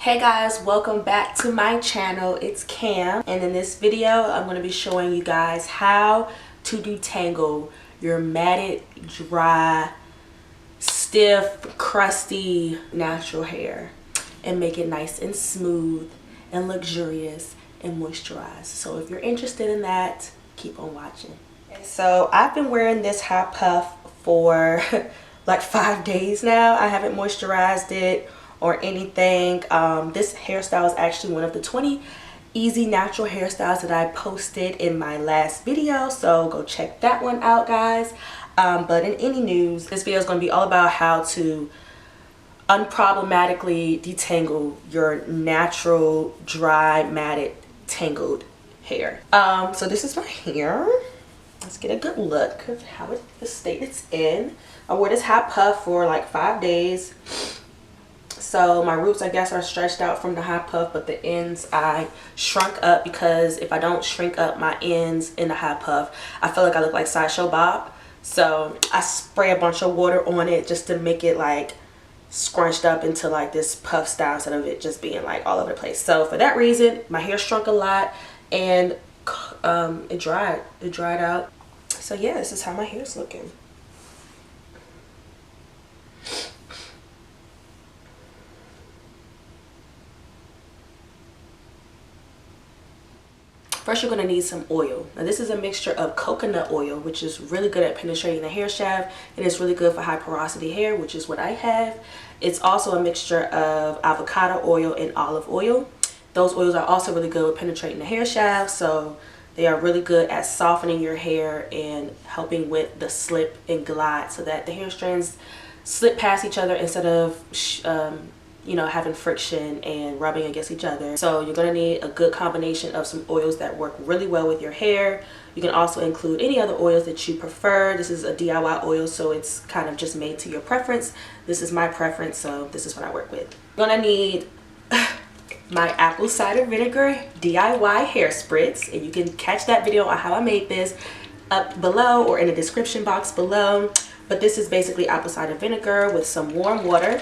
Hey guys, welcome back to my channel. It's Cam, and in this video I'm going to be showing you guys how to detangle your matted, dry, stiff, crusty natural hair and make it nice and smooth and luxurious and moisturized. So if you're interested in that, keep on watching. So I've been wearing this hot puff for like 5 days now. I haven't moisturized it or anything. This hairstyle is actually one of the 20 easy natural hairstyles that I posted in my last video, so go check that one out, guys. But in any news, this video is going to be all about how to unproblematically detangle your natural, dry, matted, tangled hair. So this is my hair. Let's get a good look of how the state it's in. I wore this hot puff for like 5 days. So my roots, I guess, are stretched out from the hot puff, but the ends I shrunk up, because if I don't shrink up my ends in the hot puff, I feel like I look like Sideshow Bob. So I spray a bunch of water on it just to make it like scrunched up into like this puff style instead of it just being like all over the place. So for that reason, my hair shrunk a lot and it dried out. So yeah, this is how my hair is looking. First, you're going to need some oil. Now, this is a mixture of coconut oil, which is really good at penetrating the hair shaft, and it's really good for high porosity hair, which is what I have. It's also a mixture of avocado oil and olive oil. Those oils are also really good at penetrating the hair shaft, so they are really good at softening your hair and helping with the slip and glide, so that the hair strands slip past each other instead of you know, having friction and rubbing against each other. So you're going to need a good combination of some oils that work really well with your hair. You can also include any other oils that you prefer. This is a DIY oil, so it's kind of just made to your preference. This is my preference, so this is what I work with. You're going to need my apple cider vinegar DIY hair spritz, and you can catch that video on how I made this up below or in the description box below. But this is basically apple cider vinegar with some warm water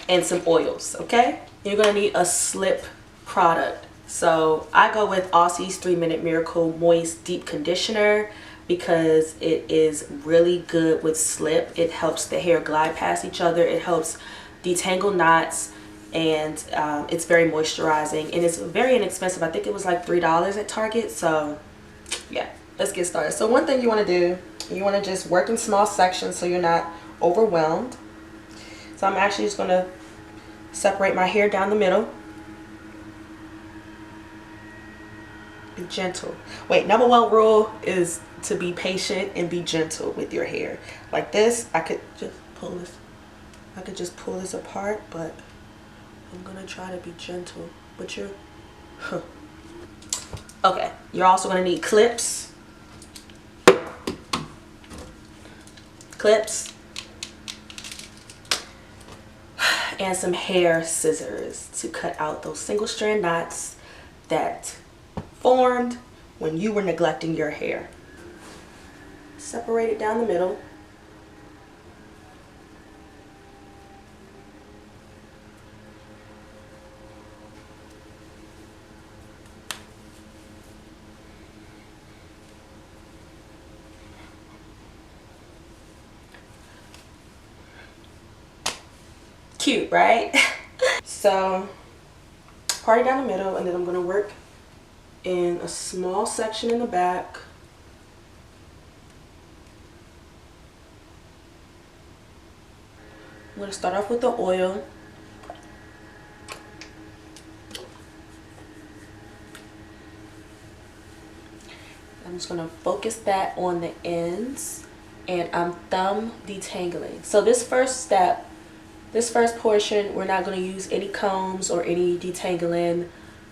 and some oils. Okay, you're gonna need a slip product. So I go with Aussie's 3-Minute Miracle Moist Deep Conditioner because it is really good with slip. It helps the hair glide past each other. It helps detangle knots, and it's very moisturizing, and it's very inexpensive. I think it was like $3 at Target. So yeah, let's get started. So one thing you want to do, you want to just work in small sections so you're not overwhelmed. So I'm actually just going to separate my hair down the middle. Be gentle. Wait, number one rule is to be patient and be gentle with your hair. Like this, I could just pull this. I could just pull this apart, but I'm going to try to be gentle. But you're... Okay, you're also going to need clips. And some hair scissors to cut out those single strand knots that formed when you were neglecting your hair. Separate it down the middle. Cute, right? So part it down the middle, and then I'm going to work in a small section in the back. I'm going to start off with the oil. I'm just going to focus that on the ends, and I'm thumb detangling. So this first step, this first portion, we're not going to use any combs or any detangling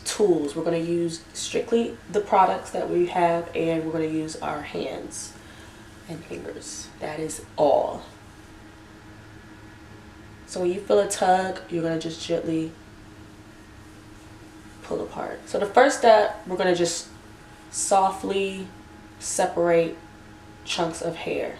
tools. We're going to use strictly the products that we have, and we're going to use our hands and fingers. That is all. So when you feel a tug, you're going to just gently pull apart. So the first step, we're going to just softly separate chunks of hair.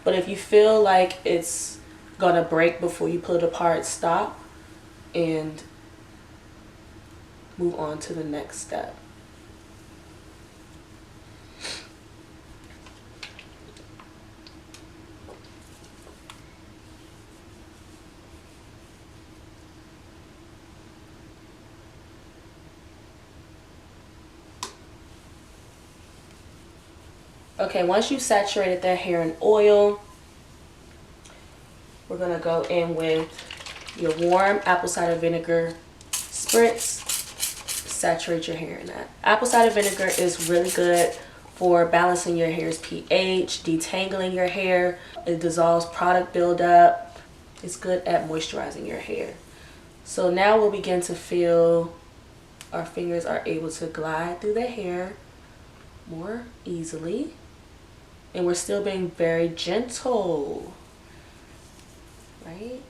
But if you feel like it's gonna break before you pull it apart, stop and move on to the next step. Okay, once you saturated that hair in oil, we're gonna go in with your warm apple cider vinegar spritz. Saturate your hair in that. Apple cider vinegar is really good for balancing your hair's pH, detangling your hair. It dissolves product buildup. It's good at moisturizing your hair. So now we'll begin to feel our fingers are able to glide through the hair more easily. And we're still being very gentle, right?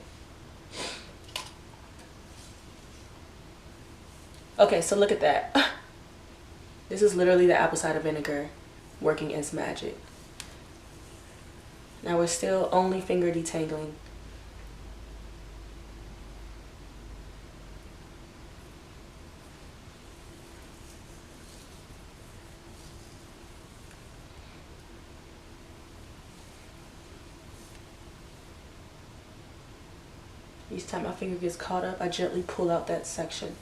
Okay, so look at that. This is literally the apple cider vinegar working its magic. Now we're still only finger detangling. Each time my finger gets caught up, I gently pull out that section.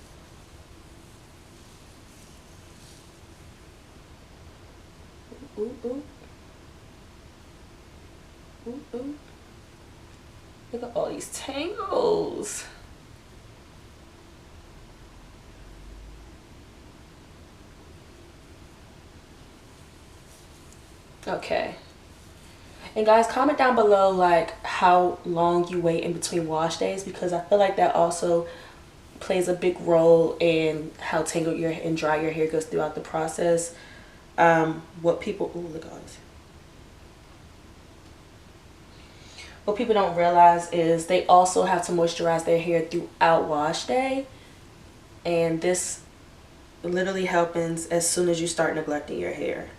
Ooh, ooh. Ooh, ooh. Look at all these tangles. Okay. And guys, comment down below like how long you wait in between wash days, because I feel like that also plays a big role in how tangled your and dry your hair goes throughout the process. What people don't realize is they also have to moisturize their hair throughout wash day, and this literally happens as soon as you start neglecting your hair.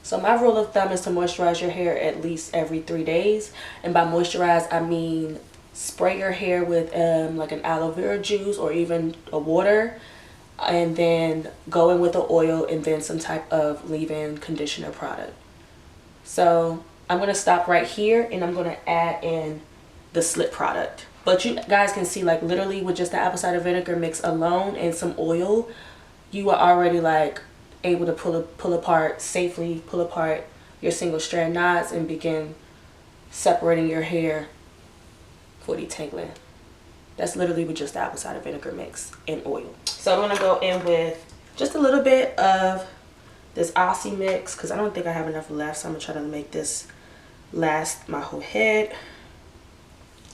So my rule of thumb is to moisturize your hair at least every 3 days. And by moisturize, I mean spray your hair with like an aloe vera juice or even a water, and then go in with the oil and then some type of leave-in conditioner product. So I'm going to stop right here and I'm going to add in the slip product. But you guys can see, like, literally with just the apple cider vinegar mix alone and some oil, you are already like able to safely pull apart your single strand knots and begin separating your hair for detangling. That's literally with just the apple cider vinegar mix and oil. So I'm gonna go in with just a little bit of this Aussie mix because I don't think I have enough left, so I'm gonna try to make this last my whole head.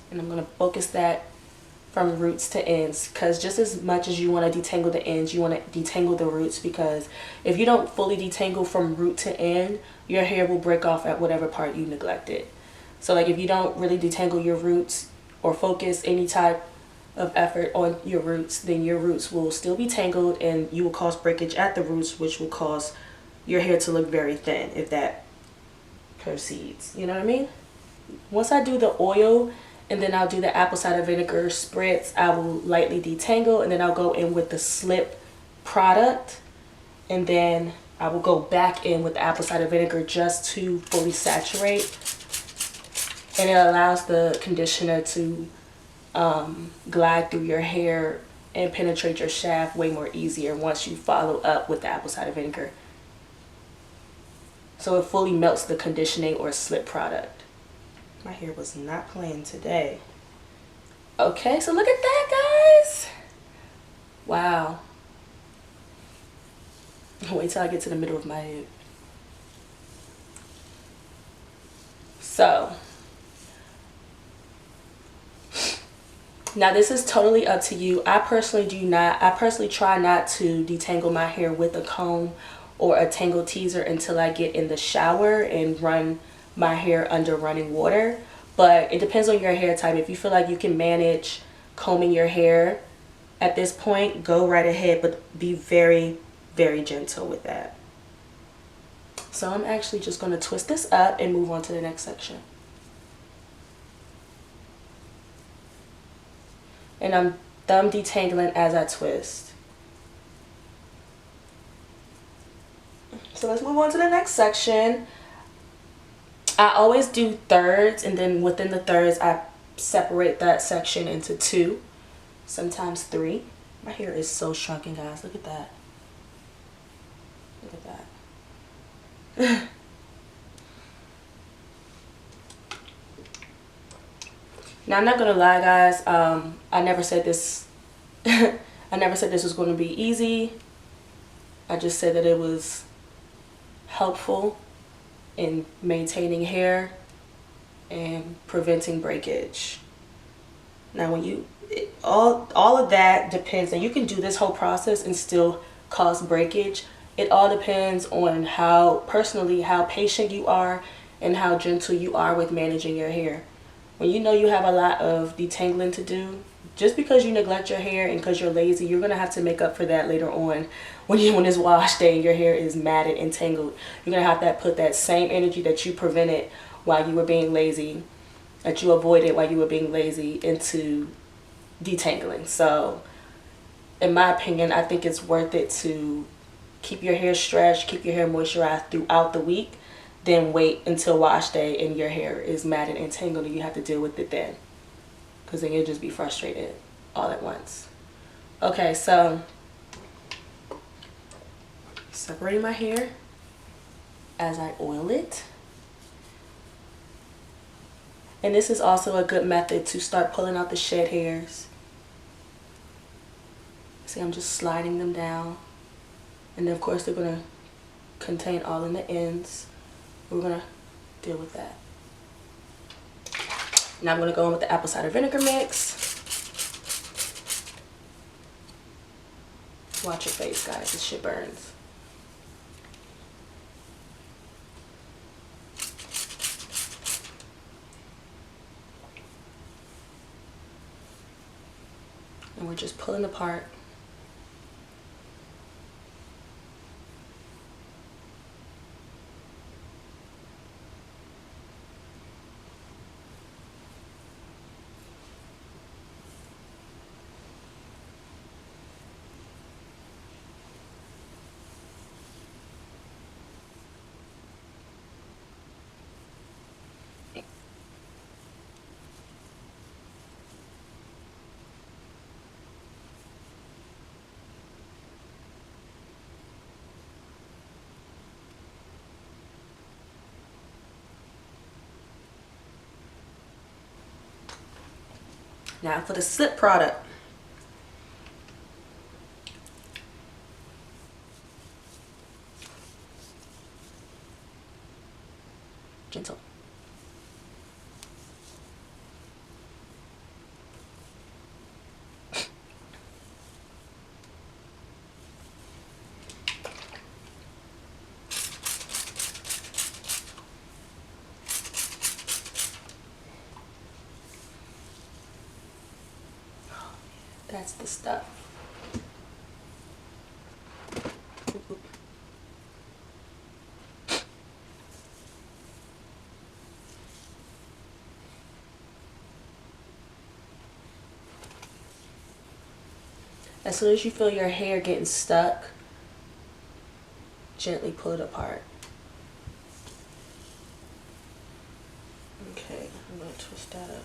And I'm gonna focus that from roots to ends, because just as much as you want to detangle the ends, you want to detangle the roots, because if you don't fully detangle from root to end, your hair will break off at whatever part you neglected. So like if you don't really detangle your roots or focus any type of effort on your roots, then your roots will still be tangled and you will cause breakage at the roots, which will cause your hair to look very thin if that proceeds. You know what I mean? Once I do the oil, and then I'll do the apple cider vinegar spritz, I will lightly detangle, and then I'll go in with the slip product, and then I will go back in with the apple cider vinegar just to fully saturate, and it allows the conditioner to glide through your hair and penetrate your shaft way more easier once you follow up with the apple cider vinegar. So it fully melts the conditioning or slip product. My hair was not playing today. Okay, so look at that, guys. Wow. Wait till I get to the middle of my head. So now this is totally up to you. I personally try not to detangle my hair with a comb or a tangle teaser until I get in the shower and run my hair under running water. But it depends on your hair type. If you feel like you can manage combing your hair at this point, go right ahead, but be very, very gentle with that. So I'm actually just going to twist this up and move on to the next section. and I'm thumb detangling as I twist. So let's move on to the next section. I always do thirds, and then within the thirds I separate that section into 2, sometimes 3. My hair is so shrunken, guys. Look at that. Look at that. Now, I'm not gonna lie, guys. I never said this. I never said this was going to be easy. I just said that it was helpful in maintaining hair and preventing breakage. Now, when you all of that depends, and you can do this whole process and still cause breakage. It all depends on how patient you are and how gentle you are with managing your hair. When you know you have a lot of detangling to do, just because you neglect your hair and because you're lazy, you're gonna have to make up for that later on when it's wash day and your hair is matted and tangled. You're gonna have to put that same energy that you prevented while you were being lazy, that you avoided while you were being lazy, into detangling. So in my opinion, I think it's worth it to keep your hair stretched, keep your hair moisturized throughout the week, then wait until wash day and your hair is matted and tangled and you have to deal with it then, because then you'll just be frustrated all at once. Okay, so separating my hair as I oil it. And this is also a good method to start pulling out the shed hairs. See, I'm just sliding them down. And then of course they're gonna contain all in the ends. We're gonna deal with that. Now I'm gonna go in with the apple cider vinegar mix. Watch your face, guys, this shit burns. And we're just pulling apart. Now for the slip product. Gentle. That's the stuff. As soon as you feel your hair getting stuck, gently pull it apart. Okay, I'm going to twist that up.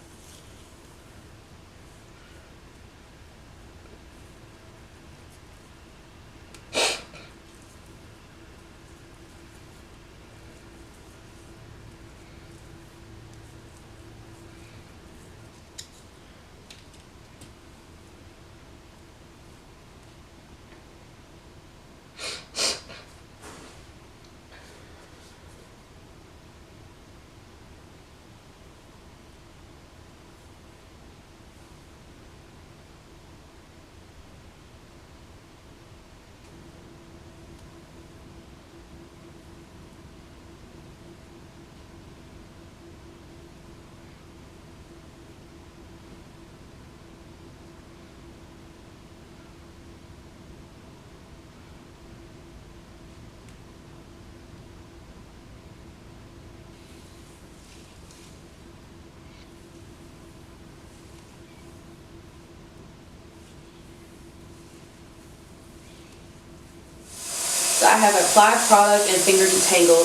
So I have applied product and finger detangled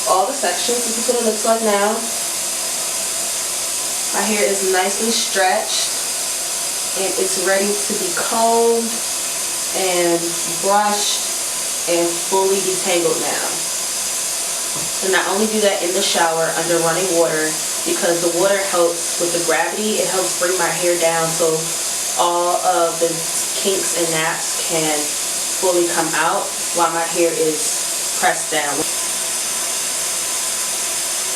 all the sections. This is what it looks like now. My hair is nicely stretched and it's ready to be combed and brushed and fully detangled now. And I only do that in the shower under running water because the water helps with the gravity. It helps bring my hair down so all of the kinks and naps can fully come out while my hair is pressed down.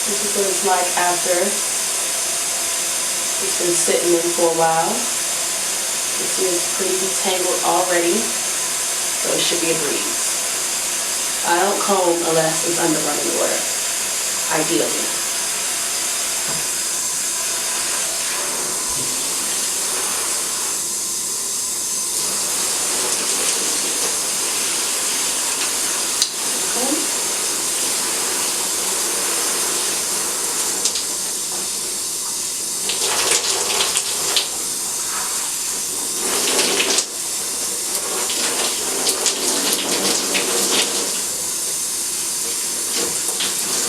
This is what it's like after it's been sitting in for a while. You see it's pretty detangled already, so it should be a breeze. I don't comb unless it's under running water, ideally.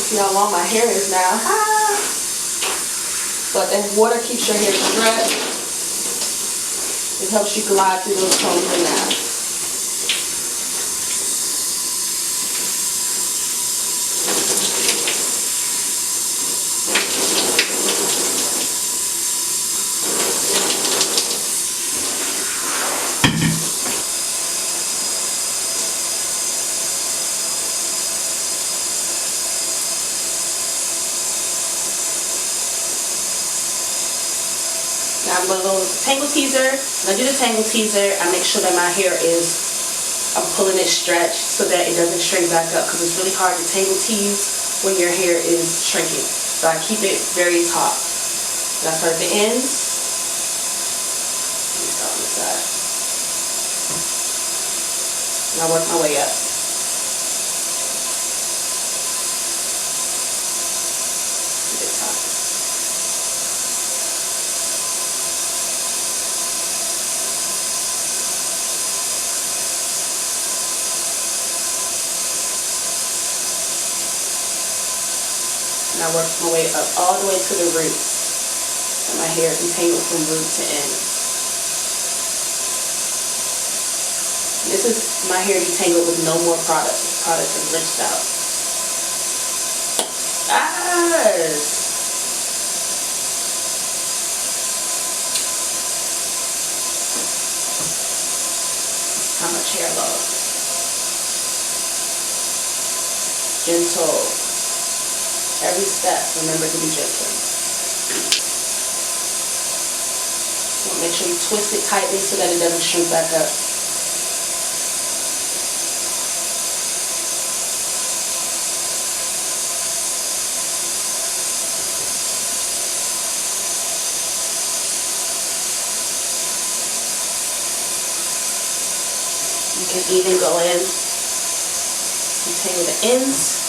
See how long my hair is now. Ah! But the water keeps your hair stretched. It helps you glide through those combs and naps. Now I'm going to go with the tangle teaser. When I do the tangle teaser, I make sure that my hair I'm pulling it stretched so that it doesn't shrink back up because it's really hard to tangle tease when your hair is shrinking. So I keep it very taut. And I start at the ends. Let me start on this side. And I work my way up. Keep it taut. And I work my way up all the way to the roots. And my hair detangled from root to end. This is my hair detangled with no more product. The product is rinsed out. Yes! How much hair loss? Gentle. Every step, remember to be gentle. So make sure you twist it tightly so that it doesn't shrink back up. You can even go in, detangle the ends.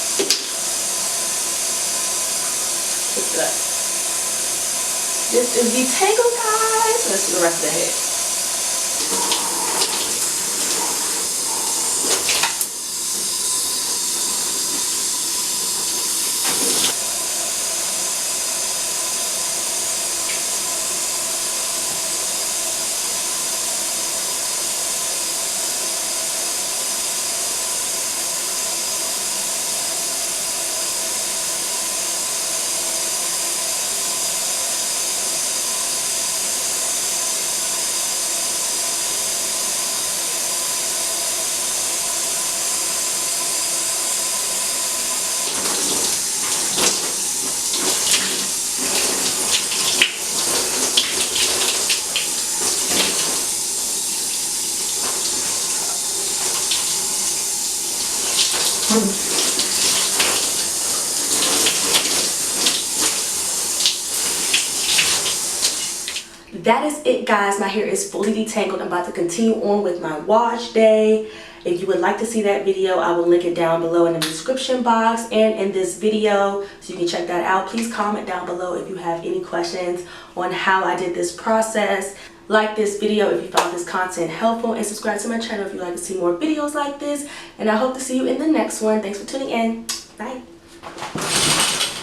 This is detangle, guys. Let's do the rest of the head. That is it, guys. My hair is fully detangled. I'm about to continue on with my wash day. If you would like to see that video, I will link it down below in the description box and in this video, so you can check that out. Please comment down below if you have any questions on how I did this process. like this video if you found this content helpful, and subscribe to my channel if you'd like to see more videos like this. And I hope to see you in the next one. Thanks for tuning in. Bye.